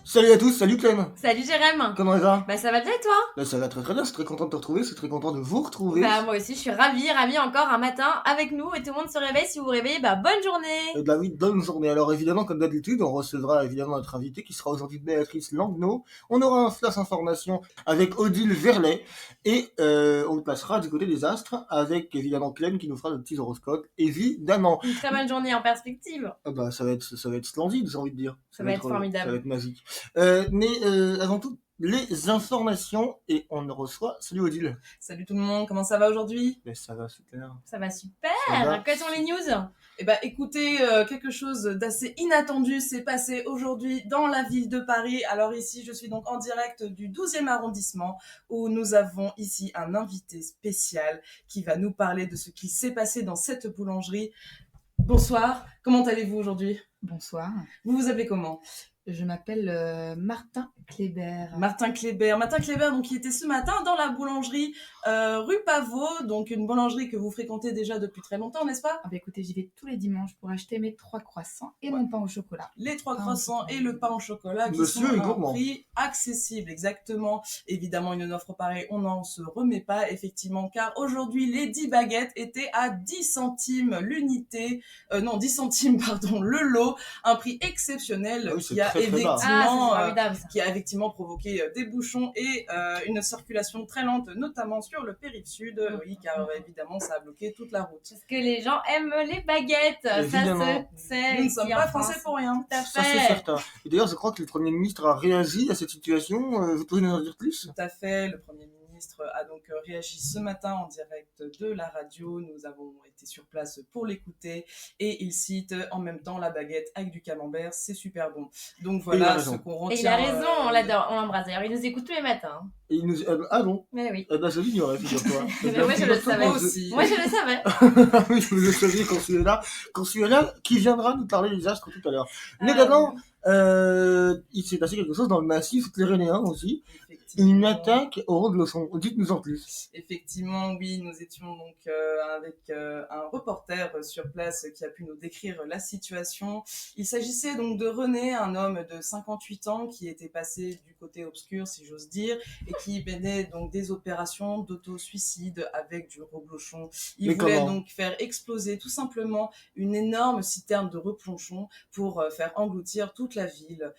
Salut à tous, salut Clem. Salut Jérém. Comment ça va? Bah ça va bien et toi? Bah, ça va très très bien, je suis très content de te retrouver, je suis très content de vous retrouver. Bah moi aussi je suis ravie encore un matin avec nous et tout le monde se réveille. Si vous vous réveillez, bah bonne journée. Bah oui, bonne journée. Alors évidemment, comme d'habitude, on recevra évidemment notre invité qui sera aujourd'hui Béatrice Langnau. On aura un flash information avec Odile Verlet et on passera du côté des astres avec évidemment Clem qui nous fera le petit horoscope, évidemment. Une très bonne journée en perspective. Ah bah ça va être splendide, j'ai envie de dire. Ça va être formidable. Ça va être magique. Mais avant tout, les informations et on reçoit. Salut Odile. Salut tout le monde, comment ça va aujourd'hui? Mais ça va super. Ça va super. Ça va. Quelles sont les news? Eh ben écoutez, quelque chose d'assez inattendu s'est passé aujourd'hui dans la ville de Paris. Alors ici, je suis donc en direct du 12e arrondissement où nous avons ici un invité spécial qui va nous parler de ce qui s'est passé dans cette boulangerie. Bonsoir, comment allez-vous aujourd'hui? Bonsoir, Vous vous appelez comment? je m'appelle Martin Kléber. Martin Kléber, donc qui était ce matin dans la boulangerie rue Pavot, donc une boulangerie que vous fréquentez déjà depuis très longtemps, n'est-ce pas? Ah bah écoutez, j'y vais tous les dimanches pour acheter mes 3 croissants et mon pain au chocolat. Les 3 Pain au croissants chocolat. et le pain au chocolat qui Monsieur sont est à un gourmand. prix accessible, exactement. Évidemment, une offre pareille, on n'en se remet pas, effectivement, car aujourd'hui, les 10 baguettes étaient à 10 centimes l'unité, 10 centimes, pardon, le lot, un prix exceptionnel Ah oui, c'est qui a très, très bas. C'est formidable ça. provoqué des bouchons et une circulation très lente, notamment sur le périph' sud, oui, car évidemment, ça a bloqué toute la route. Parce que les gens aiment les baguettes. Évidemment. Ça c'est Nous ne sommes ici en pas France. français pour rien. Tout à Ça c'est fait. certain. Et d'ailleurs, je crois que le Premier ministre a réagi à cette situation. Vous pouvez nous en dire plus? Tout à fait, le Premier ministre a donc réagi ce matin en direct de la radio. Nous avons été sur place pour l'écouter et il cite en même temps la baguette avec du camembert, c'est super bon. Donc il a voilà raison. ce qu'on Et retient. il a raison, on l'adore, on l'embrasse. D'ailleurs, il nous écoute tous les matins. Et il nous... Ah bon? Mais oui. Eh ben, je l'ignorais, figure-toi. Mais moi, je le savais. Moi aussi. Moi je le savais. Ah oui, vous le saviez quand celui est là, qui viendra nous parler des astres tout à l'heure. Mais Ah, d'abord, il s'est passé quelque chose dans le massif pyrénéen aussi. Effectivement. Une attaque au Reblochon. Dites-nous en plus. Effectivement, oui, nous étions donc avec un reporter sur place qui a pu nous décrire la situation. Il s'agissait donc de René, un homme de 58 ans qui était passé du côté obscur, si j'ose dire, et qui menait donc des opérations d'auto-suicide avec du reblochon. Il Mais voulait comment? donc faire exploser tout simplement une énorme citerne de reblochon pour faire engloutir toute la ville.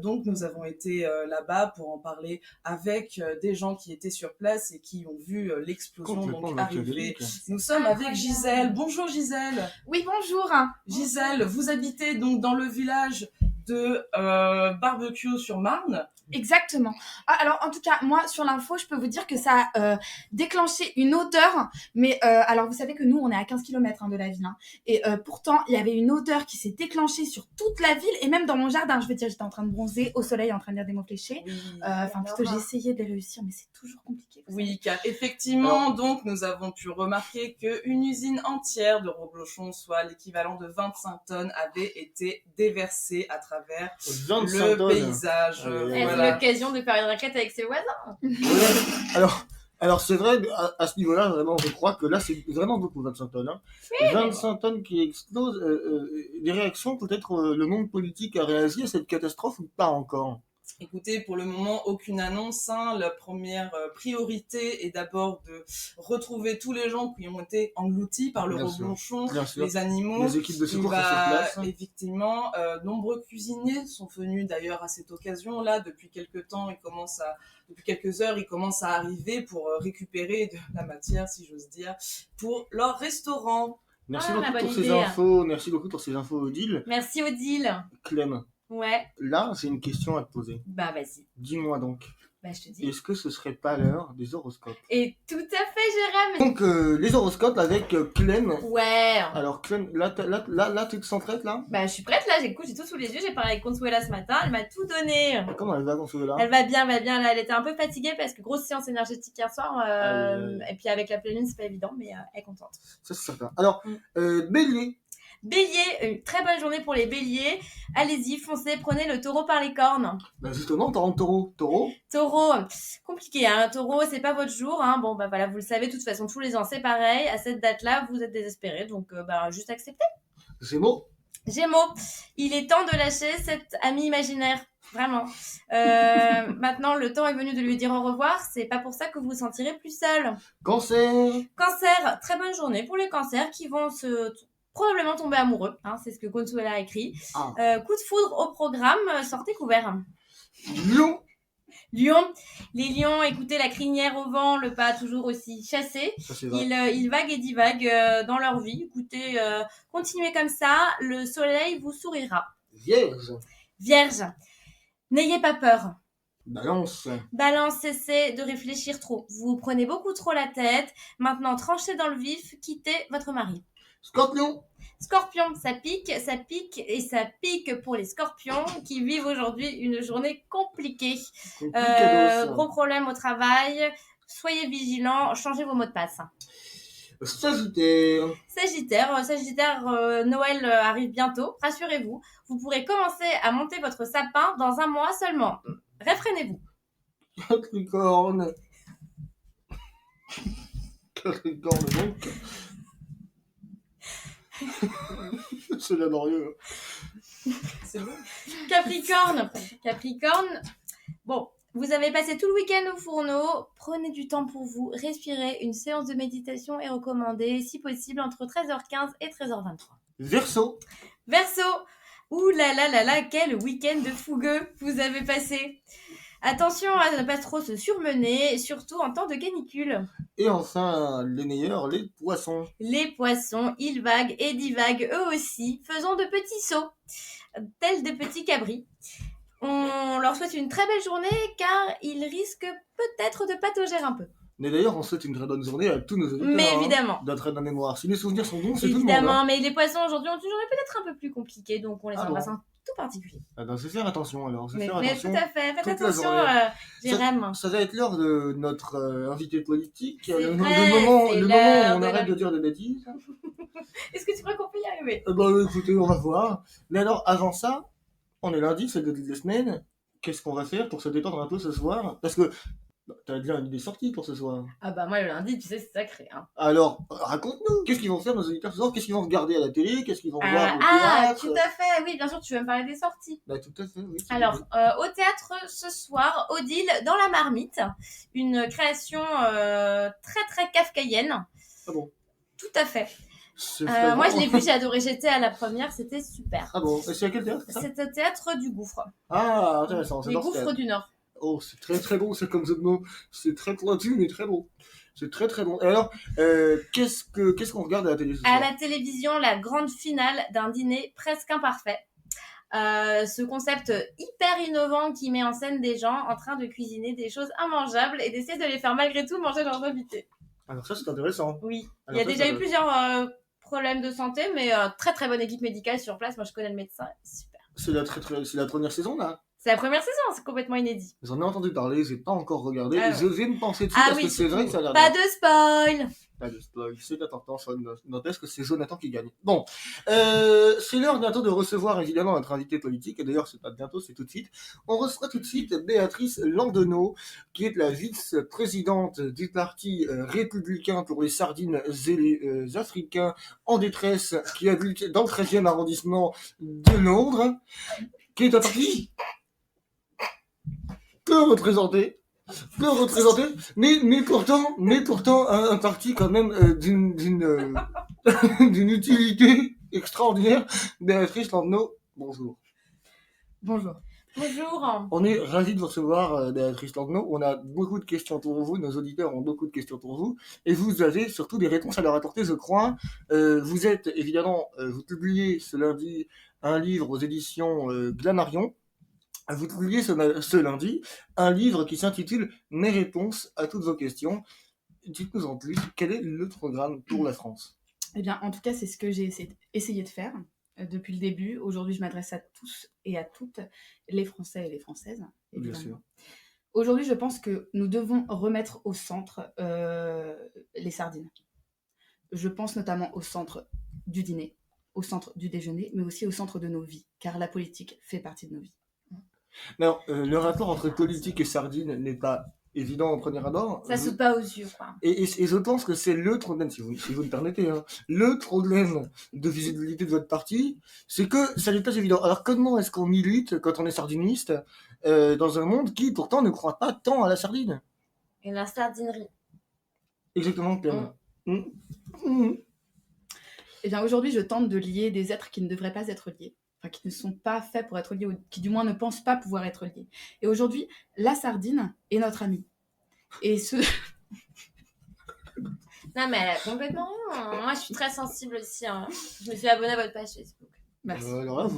Donc nous avons été là-bas pour en parler avec des gens qui étaient sur place et qui ont vu l'explosion Complètement donc arriver. machiavélique. Nous sommes avec Incroyable. Gisèle. Bonjour Gisèle. Oui, bonjour. Gisèle, vous habitez donc dans le village de Barbecue sur Marne. Exactement. Ah, alors, en tout cas, moi, sur l'info, je peux vous dire que ça a déclenché une odeur. Mais alors, vous savez que nous, on est à 15 km de la ville. Hein, et pourtant, il y avait une odeur qui s'est déclenchée sur toute la ville et même dans mon jardin. Je veux dire, j'étais en train de bronzer au soleil, en train de lire des mots fléchés. Enfin, plutôt, j'ai essayé de les réussir, mais c'est toujours compliqué. vous savez. Oui, car effectivement, donc, nous avons pu remarquer qu'une usine entière de reblochon, soit l'équivalent de 25 tonnes, avait été déversée à travers 25 le tonnes. paysage. Est-ce Voilà. l'occasion de faire une raquette avec ses voisins? Ouais. Alors c'est vrai, à ce niveau-là, vraiment, je crois que là, c'est vraiment beaucoup, 25 tonnes. Hein. 25 tonnes qui explosent. Des réactions, peut-être le monde politique a réagi à cette catastrophe ou pas encore? Écoutez, pour le moment, aucune annonce. Hein. La première priorité est d'abord de retrouver tous les gens qui ont été engloutis par le Bien sûr. reblochon, Bien sûr. les animaux. Les équipes de Il secours sont sur va, place. effectivement, nombreux cuisiniers sont venus d'ailleurs à cette occasion-là. Depuis quelques temps, depuis quelques heures, ils commencent à arriver pour récupérer de la matière, si j'ose dire, pour leur restaurant. Merci Ah, beaucoup la pour bonne ces idée. infos. Merci beaucoup pour ces infos, Odile. Merci Odile. Clem, Ouais. là, j'ai une question à te poser. Bah vas-y. Dis-moi donc, Bah je te dis. est-ce que ce serait pas l'heure des horoscopes? Et tout à fait Jérém. Donc, les horoscopes avec Clem. Ouais. Alors, Clem, là, tu te sens prête, là? Bah je suis prête là, j'écoute, j'ai tout sous les yeux, j'ai parlé avec Consuela ce matin, elle m'a tout donné. Comment elle va dans ce là? Elle va bien là, elle était un peu fatiguée parce que grosse séance énergétique hier soir, Aïe. et puis avec la pleine lune c'est pas évident, mais elle est contente. Ça, c'est certain. Alors, Bélier. Bélier, une très bonne journée pour les béliers. Allez-y, foncez, prenez le taureau par les cornes. Bah justement, parlant de taureau. Taureau, Taureau, compliqué, hein. Taureau, c'est pas votre jour, hein. Bon, bah voilà, vous le savez, de toute façon, tous les ans, c'est pareil. À cette date-là, vous êtes désespérés, donc juste acceptez. Gémeaux, Gémeaux, il est temps de lâcher cet ami imaginaire. Vraiment. Maintenant, le temps est venu de lui dire au revoir. C'est pas pour ça que vous vous sentirez plus seul. Cancer, Cancer, très bonne journée pour les cancers qui vont probablement tomber amoureux. Hein, c'est ce que Consuela a écrit. Coup de foudre au programme, sortez couverts. Lion, Lion, les lions, écoutez la crinière au vent, le pas toujours aussi chassé. ça c'est vrai. Ils vaguent et divaguent dans leur vie. Écoutez, continuez comme ça, le soleil vous sourira. Vierge, Vierge, n'ayez pas peur. Balance, Balance, cessez de réfléchir trop. Vous prenez beaucoup trop la tête. Maintenant, tranchez dans le vif, quittez votre mari. Scorpion, Scorpion, ça pique et ça pique pour les scorpions qui vivent aujourd'hui une journée compliquée. complicados. Gros problème au travail. Soyez vigilants, changez vos mots de passe. Sagittaire, Sagittaire, Noël arrive bientôt. Rassurez-vous, vous pourrez commencer à monter votre sapin dans 1 mois seulement. Réfrénez-vous. Capricorne, Capricorne donc. C'est laborieux. C'est bon. Capricorne. Bon, vous avez passé tout le week-end au fourneau. Prenez du temps pour vous, respirez. Une séance de méditation est recommandée, si possible, entre 13h15 et 13h23. Verseau, Verseau. Ouh là là là là, quel week-end de fougueux vous avez passé. Attention à ne pas trop se surmener, surtout en temps de canicule. et enfin les meilleurs, les poissons. Les poissons, ils vaguent et divaguent eux aussi. Faisons de petits sauts, tels de petits cabris. On leur souhaite une très belle journée car ils risquent peut-être de patauger un peu. Mais d'ailleurs, on souhaite une très bonne journée à tous nos auditeurs. Mais évidemment. D'un trait de la mémoire. Si les souvenirs sont bons, c'est tout le monde. Évidemment, Hein. mais les poissons aujourd'hui ont une journée peut-être un peu plus compliquée, donc on les Ah embrasse bon. un tout particulier. Ah ben, c'est faire attention alors. C'est Mais, faire mais attention. tout à fait, faites toute la attention, journée. Jérém. Ça va être l'heure de notre invité politique. C'est Le vrai, moment c'est où l'heure on de arrête la- de dire des bêtises. Est-ce que tu crois qu'on peut y arriver? Bah écoutez, on va voir. Mais alors, avant ça, on est lundi, c'est le début de la semaine. Qu'est-ce qu'on va faire pour se détendre un peu ce soir? Parce que t'as déjà une idée sortie pour ce soir. Ah bah moi le lundi, tu sais, c'est sacré. Hein. Alors, raconte-nous. Qu'est-ce qu'ils vont faire nos auditeurs ce soir? Qu'est-ce qu'ils vont regarder à la télé? Qu'est-ce qu'ils vont voir au théâtre? Tout à fait, oui, bien sûr, tu veux me parler des sorties. Bah tout à fait, oui. Alors, au théâtre ce soir, Odile dans la marmite, une création très très kafkaïenne. Ah bon? Tout à fait. C'est Moi je vraiment- l'ai vu, j'ai adoré, j'étais à la première, c'était super. Ah bon? Et c'est à quel théâtre ça? C'est au théâtre du Gouffre, Ah, intéressant. les J'adore ce Gouffres théâtre. du Nord. Oh, c'est très très bon, c'est comme jeu de mots. C'est très pointu, mais très bon. C'est très très bon. Et alors, qu'est-ce qu'on regarde à la télé ce À soir? la télévision, la grande finale d'un dîner presque imparfait. Ce concept hyper innovant qui met en scène des gens en train de cuisiner des choses immangeables et d'essayer de les faire malgré tout manger leurs invités. Alors ça, c'est intéressant. Oui, il Alors y a ça, déjà ça eu va. plusieurs problèmes de santé, mais très très bonne équipe médicale sur place. Moi, je connais le médecin, super. C'est la première saison, là? C'est la première saison, c'est complètement inédit. J'en ai entendu parler, j'ai pas encore regardé. Ah ouais. Je vais me penser dessus Ah parce oui, que c'est vrai que ça a l'air pas bien. de spoil. Pas de spoil, c'est important, ça n'empêche que c'est Jonathan qui gagne. Bon, c'est l'heure bientôt de recevoir évidemment notre invité politique, et d'ailleurs c'est pas bientôt, c'est tout de suite. On reçoit tout de suite Béatrice Landonneau, qui est la vice-présidente du parti républicain pour les sardines et les Africains en détresse, qui habite dans le 13e arrondissement de Londres, qui est un parti peu représenté, mais pourtant un parti quand même d'une utilité extraordinaire. Béatrice Landonneau, bonjour. Bonjour. Bonjour. On est ravis de vous recevoir, Béatrice Landonneau. On a beaucoup de questions pour vous, nos auditeurs ont beaucoup de questions pour vous, et vous avez surtout des réponses à leur apporter, je crois. Vous êtes évidemment, vous publiez ce lundi un livre aux éditions Glamarion. Vous publiez ce lundi un livre qui s'intitule « Mes réponses à toutes vos questions ». Dites-nous en plus, quel est le programme pour la France? Eh bien, en tout cas, c'est ce que j'ai essayé de faire depuis le début. Aujourd'hui, je m'adresse à tous et à toutes les Français et les Françaises. Bien évidemment. sûr. Aujourd'hui, je pense que nous devons remettre au centre les sardines. Je pense notamment au centre du dîner, au centre du déjeuner, mais aussi au centre de nos vies, car la politique fait partie de nos vies. Alors, le rapport entre politique et sardine n'est pas évident au premier abord. Ça saute pas aux yeux, quoi. Et je pense que c'est le problème, si vous me permettez, hein, le problème de visibilité de votre parti, c'est que ça n'est pas évident. Alors comment est-ce qu'on milite quand on est sardiniste dans un monde qui pourtant ne croit pas tant à la sardine? Et la sardinerie. Exactement, Clem. Mm. Eh bien, aujourd'hui, je tente de lier des êtres qui ne devraient pas être liés, enfin, qui ne sont pas faits pour être liés, ou qui du moins ne pensent pas pouvoir être liés. Et aujourd'hui, la sardine est notre amie. Et ce... Non, mais elle a complètement raison. Moi, je suis très sensible aussi. Hein. Je me suis abonnée à votre page Facebook. Merci. Alors là,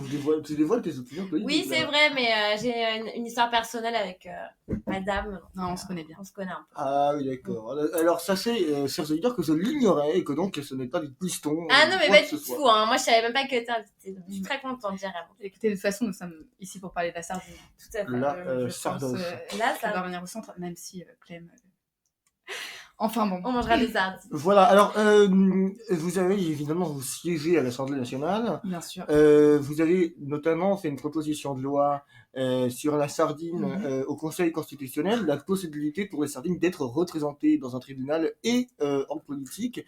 tu dévoiles tes opinions politiques. Oui, c'est là. vrai, mais j'ai une histoire personnelle avec madame. Non, on se connaît bien. On se connaît un peu. Ah oui, d'accord. Alors sachez, chers auditeurs, que je l'ignorais et que donc ce n'est pas du piston. Ah non, mais quoi pas que ce du soit. tout. Hein. Moi, je savais même pas que t'étais invitée. Donc, je suis très contente, vraiment. Écoutez, de toute façon, nous sommes ici pour parler de la sardine. Tout à fait. La Je sardoche. pense, Là, ça ça... va revenir au centre, même si Clem... Enfin bon. On mangera des sardines. Voilà, alors, vous avez évidemment, vous siégez à l'Assemblée nationale. Bien sûr. Vous avez notamment fait une proposition de loi sur la sardine au Conseil constitutionnel, la possibilité pour les sardines d'être représentées dans un tribunal et en politique.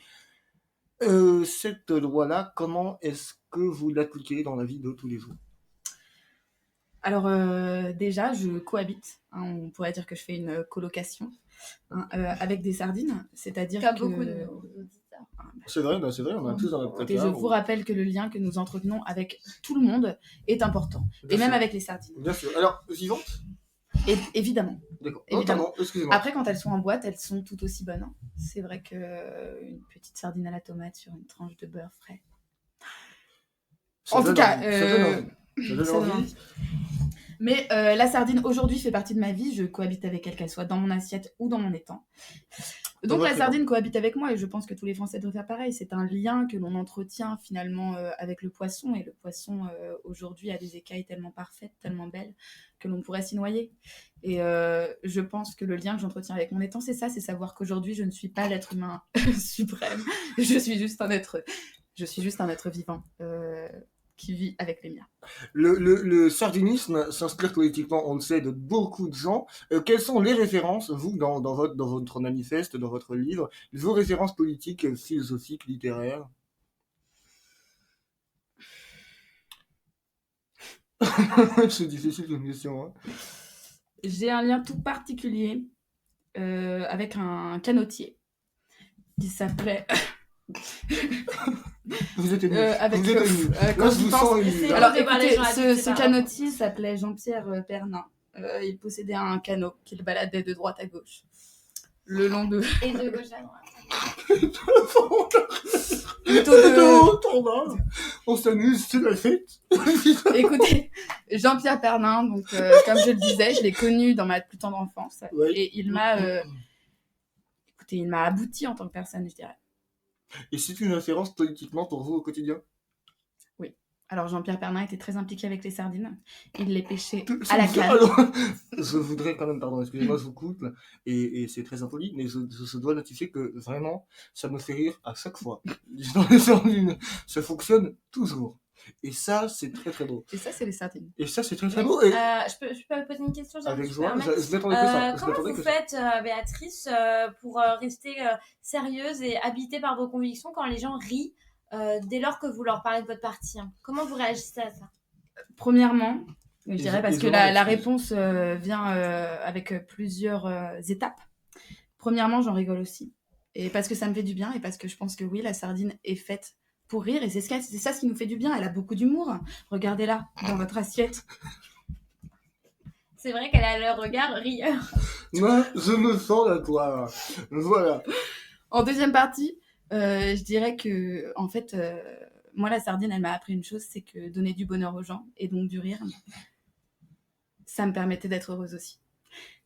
Cette loi-là, comment est-ce que vous l'appliquez dans la vie de tous les jours? Alors déjà, je cohabite. Hein, on pourrait dire que je fais une colocation avec des sardines, c'est-à-dire Comme que... beaucoup de nos auditeurs. C'est vrai, on a tous dans notre Et je placard. vous rappelle que le lien que nous entretenons avec tout le monde est important, Bien et même sûr. avec les sardines. Bien sûr. Alors, vivante? Et, évidemment. D'accord. Évidemment. Pardon, excusez-moi. Après, quand elles sont en boîte, elles sont tout aussi bonnes. Hein. C'est vrai que une petite sardine à la tomate sur une tranche de beurre frais. Ça En donne tout cas, envie. Ça donne envie. Ça donne ça donne envie. envie. Mais la sardine aujourd'hui fait partie de ma vie. Je cohabite avec elle, qu'elle soit dans mon assiette ou dans mon étang. Donc Ouais, la c'est sardine cohabite avec moi et je pense que tous les Français devraient faire pareil. C'est un lien que l'on entretient finalement avec le poisson. Et le poisson aujourd'hui a des écailles tellement parfaites, tellement belles que l'on pourrait s'y noyer. Et je pense que le lien que j'entretiens avec mon étang, c'est ça, c'est savoir qu'aujourd'hui je ne suis pas l'être humain suprême. Je suis juste un être vivant. Qui vit avec les miens. Le sardinisme s'inspire politiquement, on le sait, de beaucoup de gens. Quelles sont les références, vous, dans votre manifeste, dans votre livre, vos références politiques, philosophiques, littéraires? C'est difficile comme question. Hein. J'ai un lien tout particulier avec un canotier qui s'appelait... Vous êtes ému. avec Vous êtes ému. quand Là, j'y je vous pense- sens ému. là. Alors Osez voir les écoutez, gens à qui ce c'est canotier s'appelait Jean-Pierre Pernin. Il possédait un canot qu'il baladait de droite à gauche. Le long de... Et de gauche à droite. Plutôt de... Tournant. On s'amuse, c'est la fête. Écoutez, Jean-Pierre Pernin, donc comme je le disais, je l'ai connu dans ma plus tendre enfance. Ouais. Et il m'a... Écoutez, il m'a abouti en tant que personne, je dirais. Et c'est une référence politiquement pour vous au quotidien? Alors Jean-Pierre Pernin était très impliqué avec les sardines. Il les pêchait à la canne. Alors, je voudrais quand même, pardon, excusez-moi, je vous coupe, et c'est très impoli, mais je dois notifier que vraiment, ça me fait rire à chaque fois. Dans les sardines, ça fonctionne toujours. Et ça, c'est très très beau. Et ça, c'est les sardines. Et ça, c'est très très beau. Et Je peux vous poser une question, Jeanne, avec si je joie, peux me permettre je m'attendais que ça. Je Comment m'attendais vous que ça. faites, Béatrice, pour rester sérieuse et habitée par vos convictions quand les gens rient dès lors que vous leur parlez de votre parti? Hein. Comment vous réagissez à ça? Premièrement, je dirais parce que la excuse. réponse vient avec plusieurs étapes. Premièrement, j'en rigole aussi. Et parce que ça me fait du bien et parce que je pense que oui, la sardine est faite pour rire et c'est ça ce qui nous fait du bien. Elle a beaucoup d'humour. Regardez-la dans votre assiette. C'est vrai qu'elle a le regard rieur. Moi, je me sens la poire. Voilà. En deuxième partie, je dirais que, en fait, moi, la sardine, elle m'a appris une chose, c'est que donner du bonheur aux gens et donc du rire, ça me permettait d'être heureuse aussi.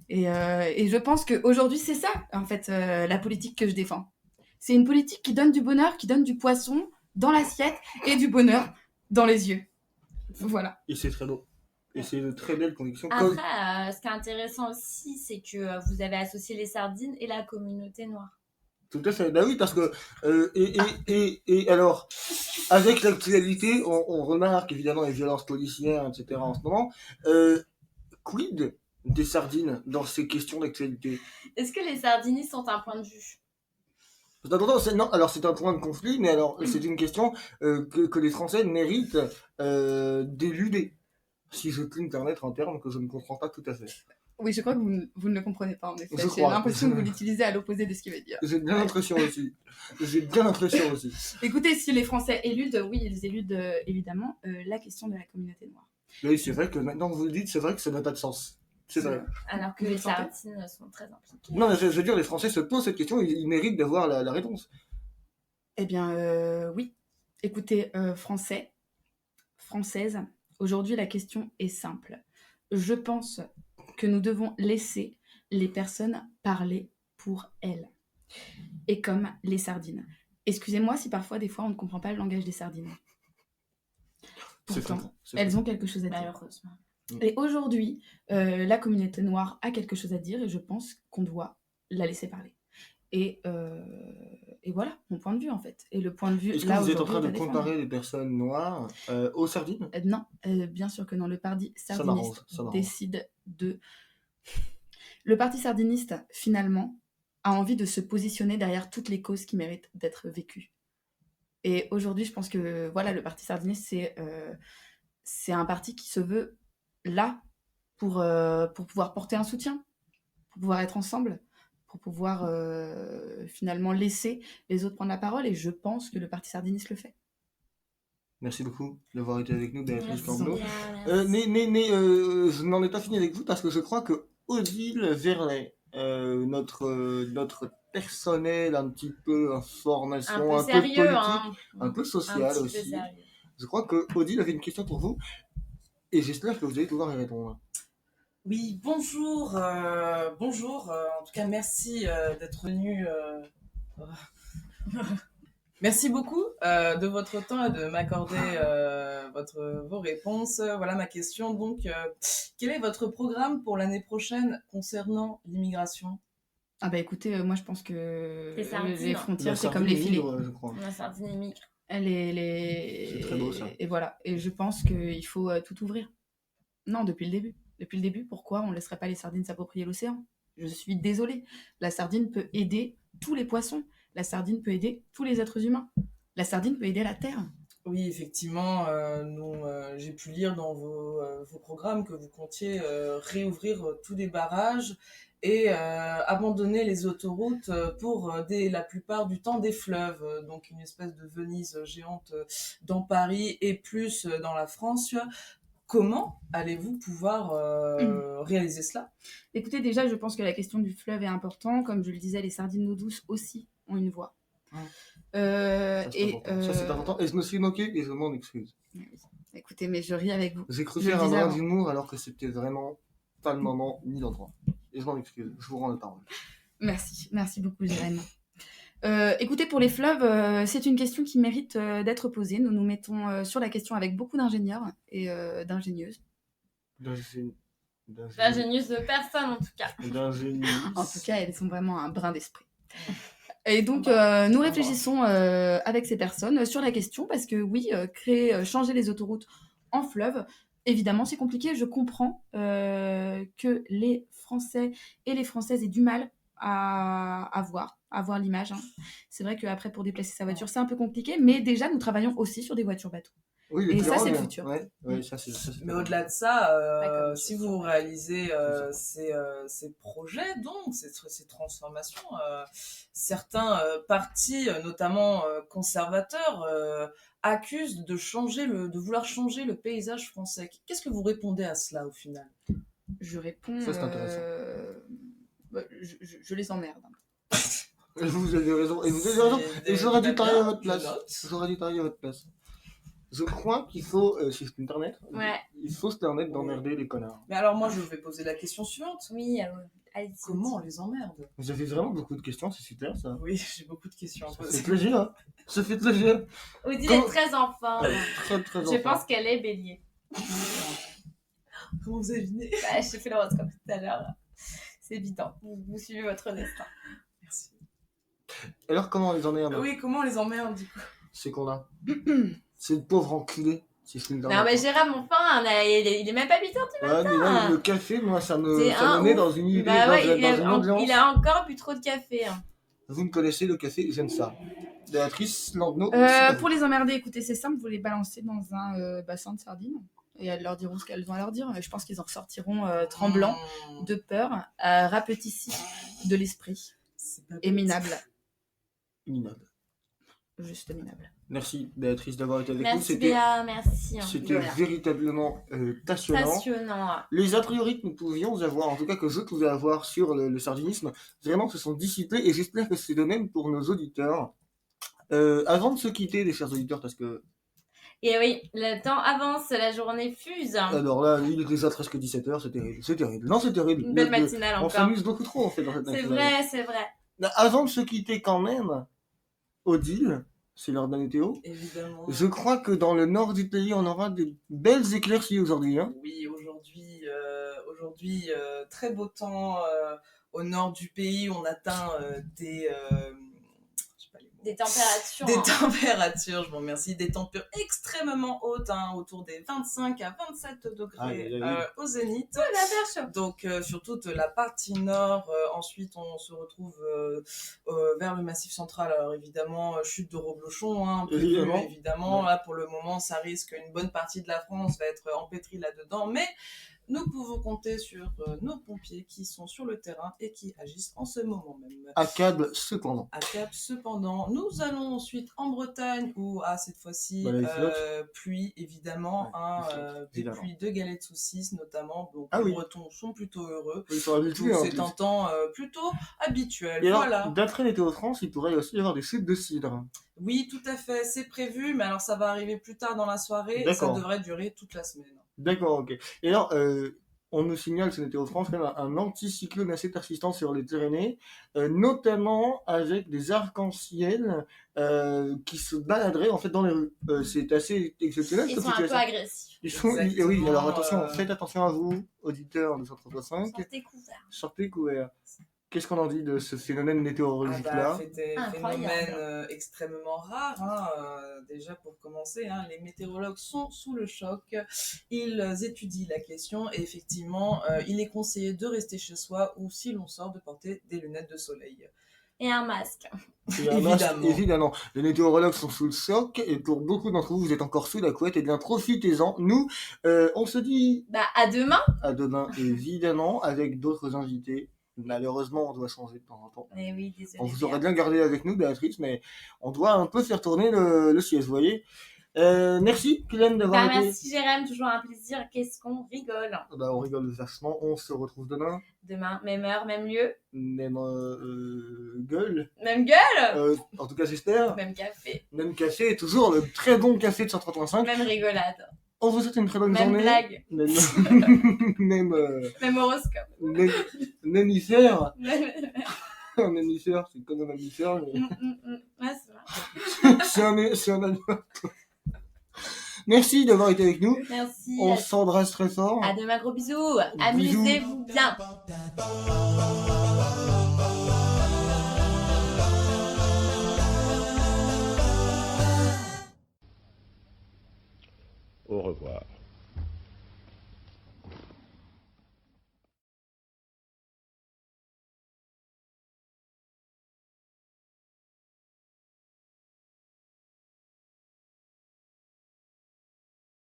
Et je pense qu'aujourd'hui, c'est ça, en fait, la politique que je défends. C'est une politique qui donne du bonheur, qui donne du poisson dans l'assiette et du bonheur dans les yeux. Voilà. Et c'est très beau. Et c'est une très belle conviction. Après, ce qui est intéressant aussi, c'est que vous avez associé les sardines et la communauté noire. Tout à fait. Bah oui, parce que et alors, avec l'actualité, on remarque évidemment les violences policières, etc. en ce moment. Quid des sardines dans ces questions d'actualité? Est-ce que les sardinistes sont un point de vue? Attends, non, alors c'est un point de conflit, mais alors c'est une question que les Français méritent d'éluder. Si je puis me permettre un terme que je ne comprends pas tout à fait. Oui, je crois que vous ne le comprenez pas, en effet. Je J'ai crois. l'impression que vous l'utilisez à l'opposé de ce qu'il veut dire. J'ai bien l'impression aussi. J'ai bien l'impression aussi. Écoutez, si les Français éludent, oui, ils éludent évidemment la question de la communauté noire. Oui, c'est vrai que maintenant que vous le dites, c'est vrai que ça n'a pas de sens. C'est vrai. Alors que Vous les le sentez sardines sont très impliquées. Non, mais je veux dire, les Français se posent cette question, ils méritent d'avoir la réponse. Eh bien, oui. Écoutez, Français, Françaises, aujourd'hui, la question est simple. Je pense que nous devons laisser les personnes parler pour elles. Et comme les sardines. Excusez-moi si parfois, des fois, on ne comprend pas le langage des sardines. C'est Pourtant, fréquent, c'est elles fréquent. ont quelque chose à dire. Malheureusement. Et aujourd'hui, la communauté noire a quelque chose à dire et je pense qu'on doit la laisser parler. Et voilà, mon point de vue en fait. Et le point de vue Est-ce que là vous êtes en aujourd'hui train est de à défendre. comparer les personnes noires aux sardines? Non, bien sûr que non. Le parti Ça m'arrange, sardiniste ça m'arrange. décide de... Le parti sardiniste, finalement, a envie de se positionner derrière toutes les causes qui méritent d'être vécues. Et aujourd'hui, je pense que voilà, le parti sardiniste, c'est un parti qui se veut là pour pouvoir porter un soutien, pour pouvoir être ensemble, pour pouvoir finalement laisser les autres prendre la parole. Et je pense que le parti sardiniste le fait. Merci beaucoup d'avoir été avec nous, Béatrice Merci Corbeau. bien, Mais merci. je n'en ai pas fini avec vous parce que je crois que Odile Verlet, notre personnel un petit peu information, Un un peu peu sérieux, politique, hein. un peu Un social petit peu aussi. sérieux. Je crois que Odile avait une question pour vous et j'espère que vous allez pouvoir y répondre. Oui, bonjour. Bonjour. En tout cas, merci d'être venu. Merci beaucoup de votre temps et de m'accorder vos réponses. Voilà ma question. Donc, quel est votre programme pour l'année prochaine concernant l'immigration? Ah bah écoutez, moi je pense que Les sardines. les frontières, La c'est comme les sardine filets. migre, je crois. La sardine émigre. C'est très beau, ça. Et voilà. Et je pense qu'il faut tout ouvrir. Non, depuis le début. Depuis le début, pourquoi on ne laisserait pas les sardines s'approprier l'océan? Je suis désolée. La sardine peut aider tous les poissons. La sardine peut aider tous les êtres humains. La sardine peut aider la Terre. Oui, effectivement, j'ai pu lire dans vos programmes que vous comptiez réouvrir tous les barrages et abandonner les autoroutes pour la plupart du temps des fleuves. Donc une espèce de Venise géante dans Paris et plus dans la France. Comment allez-vous pouvoir réaliser cela? Écoutez, déjà, je pense que la question du fleuve est importante. Comme je le disais, les sardines d'eau douce aussi ont une voix. Ça, c'est important. Et je me suis moqué et je m'en excuse. Écoutez, mais je ris avec vous. J'ai cru Je faire le un disais brin avant. d'humour alors que c'était vraiment pas le moment ni l'endroit. Et je m'en excuse. Je vous rends la parole. Merci beaucoup, Jérém. Écoutez, pour les fleuves, c'est une question qui mérite d'être posée. Nous nous mettons sur la question avec beaucoup d'ingénieurs et d'ingénieuses. L'ingénieuse de personne, en tout cas. D'ingénieuse. En tout cas, elles sont vraiment un brin d'esprit. Et donc, nous réfléchissons avec ces personnes sur la question parce que oui, changer les autoroutes en fleuve, évidemment, c'est compliqué. Je comprends que les Français et les Françaises aient du mal à voir l'image. Hein. C'est vrai qu'après, pour déplacer sa voiture, c'est un peu compliqué, mais déjà, nous travaillons aussi sur des voitures bateaux. Oui, Et ça, c'est le bien. futur. Ouais, ça, c'est Mais au-delà de ça, comme si vous réalisez ces projets, donc ces transformations, certains partis, notamment conservateurs, accusent de vouloir changer le paysage français. Qu'est-ce que vous répondez à cela au final? Je réponds. Ça, c'est intéressant. Je les emmerde. Vous avez raison. Et vous avez raison. Et j'aurais dû travailler à votre place. Je crois qu'il faut, si je peux me permettre, il faut se permettre d'emmerder les connards. Mais alors moi, je vais poser la question suivante. Oui, allez-y. Comment on les emmerde? Vous avez vraiment beaucoup de questions, c'est super ça. Oui, j'ai beaucoup de questions à Ça poser. fait plaisir, hein. Ça fait plaisir. Odile est très en forme. Très, très Je pense qu'elle est bélier. Comment vous avez deviné? Bah, j'ai fait l'horoscope tout à l'heure. C'est évident. Vous suivez votre destin. Merci. Alors, comment on les emmerde? Oui, comment on les emmerde du coup? C'est qu'on a. C'est le pauvre enculé. Si je puis me Non, permettre. mais Jérôme, enfin, il est même pas 8h. Ouais, mais là, le café, moi, ça C'est me un met ouf. dans une idée, Bah ouais, dans une ambiance. il a encore bu trop de café. Hein. Vous me connaissez, le café, j'aime ça. Béatrice Landno. Pour les emmerder, écoutez, c'est simple, vous les balancez dans un bassin de sardines et elles leur diront ce qu'elles ont à leur dire. Je pense qu'ils en ressortiront tremblants, de peur, rapetissés de l'esprit C'est pas et minables. Minable. Juste minable. Merci, Béatrice, d'avoir été avec nous. Merci Béa, merci. C'était Voilà. véritablement passionnant. Passionnant. Les a priori que nous pouvions avoir, en tout cas que je pouvais avoir sur le sardinisme, vraiment se sont dissipés et j'espère que c'est de même pour nos auditeurs. Avant de se quitter, les chers auditeurs, parce que Et oui, le temps avance, la journée fuse. alors là, il est déjà presque 17h, c'est terrible, c'est terrible. Non, c'est terrible. Une belle matinale On encore. s'amuse beaucoup trop en fait dans cette C'est matinale. vrai, c'est vrai. Avant de se quitter quand même, Odile, c'est l'heure de la météo. Évidemment. Je crois que dans le nord du pays, on aura des belles éclaircies aujourd'hui. Hein. Oui, aujourd'hui, très beau temps au nord du pays. On atteint des, je sais pas les mots. Des températures. Des températures, je vous remercie, des températures extrêmement hautes, hein, autour des 25 à 27 degrés Aïe, aïe, aïe. au zénith. Oh, la vache. Donc sur toute la partie nord, ensuite on se retrouve vers le Massif central. Alors évidemment, chute de Roblochon, hein, prévue, évidemment. Ouais. Là pour le moment, ça risque, une bonne partie de la France va être empêtrie là-dedans, mais nous pouvons compter sur nos pompiers qui sont sur le terrain et qui agissent en ce moment même. À Câble, cependant. À Cap, cependant, nous allons ensuite en Bretagne où, cette fois-ci, Bah, là, il flotte. pluie évidemment, Ouais, hein, il flotte, des évidemment. pluies de galets de saucisses notamment. Donc Ah les oui. Bretons sont plutôt heureux. Ils sont habitués. Donc en c'est plus. un temps plutôt habituel. Et alors, Voilà. d'après Météo France, il pourrait aussi y avoir des chutes de cidre. Oui, tout à fait, c'est prévu, mais alors ça va arriver plus tard dans la soirée et ça D'accord. devrait durer toute la semaine. D'accord, ok. Et alors, on nous signale sur Météo France quand même un anticyclone assez persistant sur les Pyrénées, notamment avec des arcs-en-ciel qui se baladeraient en fait dans les rues. C'est assez exceptionnel. Ils cette sont un peu situation. agressifs. Ils sont, Exactement, oui, alors attention, faites attention à vous, auditeurs de 135. Sortez couverts. Sortez couverts. Qu'est-ce qu'on en dit de ce phénomène météorologique-là? Phénomène extrêmement rare, hein, déjà pour commencer, hein, les météorologues sont sous le choc, ils étudient la question et effectivement, il est conseillé de rester chez soi ou si l'on sort de porter des lunettes de soleil. Et un masque. Et un masque, Évidemment. évidemment. Les météorologues sont sous le choc et pour beaucoup d'entre vous, vous êtes encore sous la couette. Eh bien, profitez-en. Nous, on se dit Bah, à demain. à demain, évidemment, avec d'autres invités. Malheureusement, on doit changer de temps en temps. Eh oui, désolé. On vous aurait bien gardé avec nous, Béatrice, mais on doit un peu faire tourner le siège, vous voyez. Merci, Kylian, d'avoir été... Merci, Jérém. Toujours un plaisir. Qu'est-ce qu'on rigole. Bah, on rigole vachement. On se retrouve demain. Demain, même heure, même lieu. Même gueule. Même gueule. En tout cas, j'espère. Même café. Même café. Et toujours le très bon café de 135. Même rigolade. On vous souhaite une très bonne Même journée. blague. Même Même horoscope. mammifère. Un mammifère, c'est comme un mammifère. Mais... Ouais, c'est vrai. c'est un animal. Merci d'avoir été avec nous. Merci. On s'embrasse très fort. À demain, gros bisous. Amusez-vous bien.